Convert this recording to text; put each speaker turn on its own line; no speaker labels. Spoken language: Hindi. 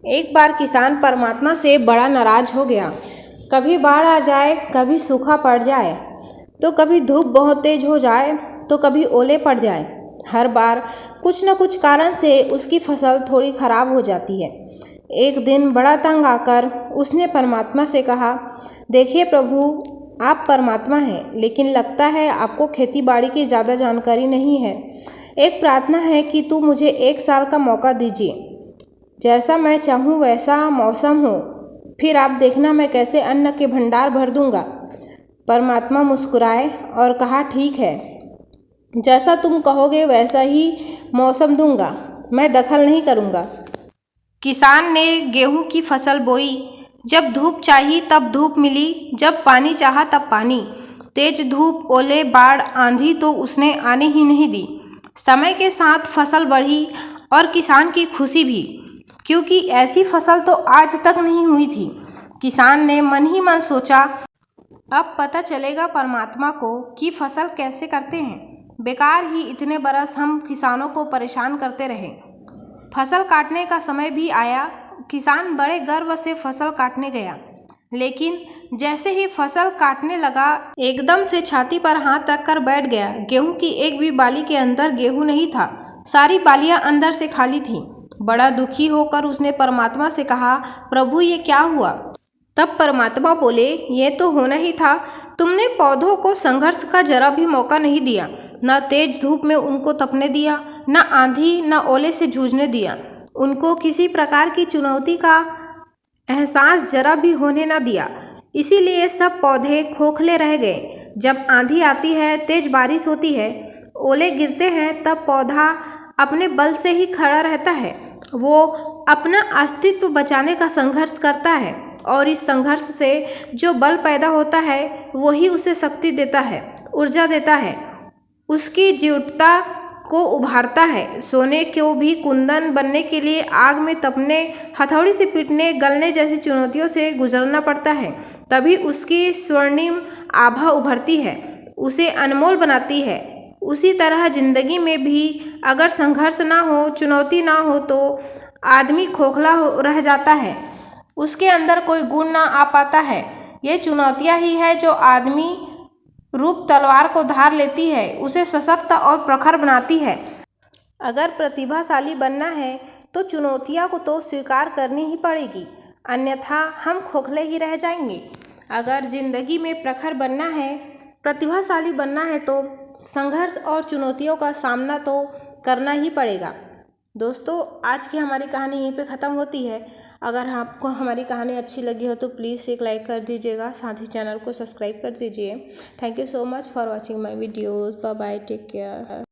एक बार किसान परमात्मा से बड़ा नाराज हो गया। कभी बाढ़ आ जाए, कभी सूखा पड़ जाए, तो कभी धूप बहुत तेज हो जाए, तो कभी ओले पड़ जाए। हर बार कुछ न कुछ कारण से उसकी फसल थोड़ी खराब हो जाती है। एक दिन बड़ा तंग आकर उसने परमात्मा से कहा, देखिए प्रभु, आप परमात्मा हैं, लेकिन लगता है आपको खेती बाड़ी की ज़्यादा जानकारी नहीं है। एक प्रार्थना है कि तू मुझे 1 साल का मौका दीजिए। जैसा मैं चाहूँ वैसा मौसम हो, फिर आप देखना मैं कैसे अन्न के भंडार भर दूंगा। परमात्मा मुस्कुराए और कहा, ठीक है, जैसा तुम कहोगे वैसा ही मौसम दूंगा, मैं दखल नहीं करूंगा। किसान ने गेहूं की फसल बोई। जब धूप चाहिए तब धूप मिली, जब पानी चाहा तब पानी। तेज धूप, ओले, बाढ़, आंधी तो उसने आने ही नहीं दी। समय के साथ फसल बढ़ी और किसान की खुशी भी, क्योंकि ऐसी फसल तो आज तक नहीं हुई थी। किसान ने मन ही मन सोचा, अब पता चलेगा परमात्मा को कि फसल कैसे करते हैं। बेकार ही इतने बरस हम किसानों को परेशान करते रहे। फसल काटने का समय भी आया। किसान बड़े गर्व से फसल काटने गया, लेकिन जैसे ही फसल काटने लगा, एकदम से छाती पर हाथ रखकर बैठ गया। गेहूं की एक भी बाली के अंदर गेहूं नहीं था, सारी बालियां अंदर से खाली थीं। बड़ा दुखी होकर उसने परमात्मा से कहा, प्रभु ये क्या हुआ? तब परमात्मा बोले, ये तो होना ही था। तुमने पौधों को संघर्ष का जरा भी मौका नहीं दिया। न तेज धूप में उनको तपने दिया, न आंधी न ओले से जूझने दिया। उनको किसी प्रकार की चुनौती का एहसास जरा भी होने न दिया। इसीलिए सब पौधे खोखले रह गए। जब आंधी आती है, तेज बारिश होती है, ओले गिरते हैं, तब पौधा अपने बल से ही खड़ा रहता है। वो अपना अस्तित्व बचाने का संघर्ष करता है, और इस संघर्ष से जो बल पैदा होता है वही उसे शक्ति देता है, ऊर्जा देता है, उसकी जीवटता को उभारता है। सोने को भी कुंदन बनने के लिए आग में तपने, हथौड़ी से पीटने, गलने जैसी चुनौतियों से गुजरना पड़ता है, तभी उसकी स्वर्णिम आभा उभरती है, उसे अनमोल बनाती है। उसी तरह जिंदगी में भी अगर संघर्ष ना हो, चुनौती ना हो, तो आदमी खोखला रह जाता है, उसके अंदर कोई गुण ना आ पाता है। ये चुनौतियाँ ही है जो आदमी रूप तलवार को धार लेती है, उसे सशक्त और प्रखर बनाती है। अगर प्रतिभाशाली बनना है तो चुनौतियाँ को तो स्वीकार करनी ही पड़ेगी, अन्यथा हम खोखले ही रह जाएंगे। अगर जिंदगी में प्रखर बनना है, प्रतिभाशाली बनना है, तो संघर्ष और चुनौतियों का सामना तो करना ही पड़ेगा। दोस्तों, आज की हमारी कहानी यहीं पे ख़त्म होती है। अगर आपको हमारी कहानी अच्छी लगी हो तो प्लीज़ एक लाइक कर दीजिएगा, साथ ही चैनल को सब्सक्राइब कर दीजिए। Thank you so much for watching my videos. Bye bye, take care.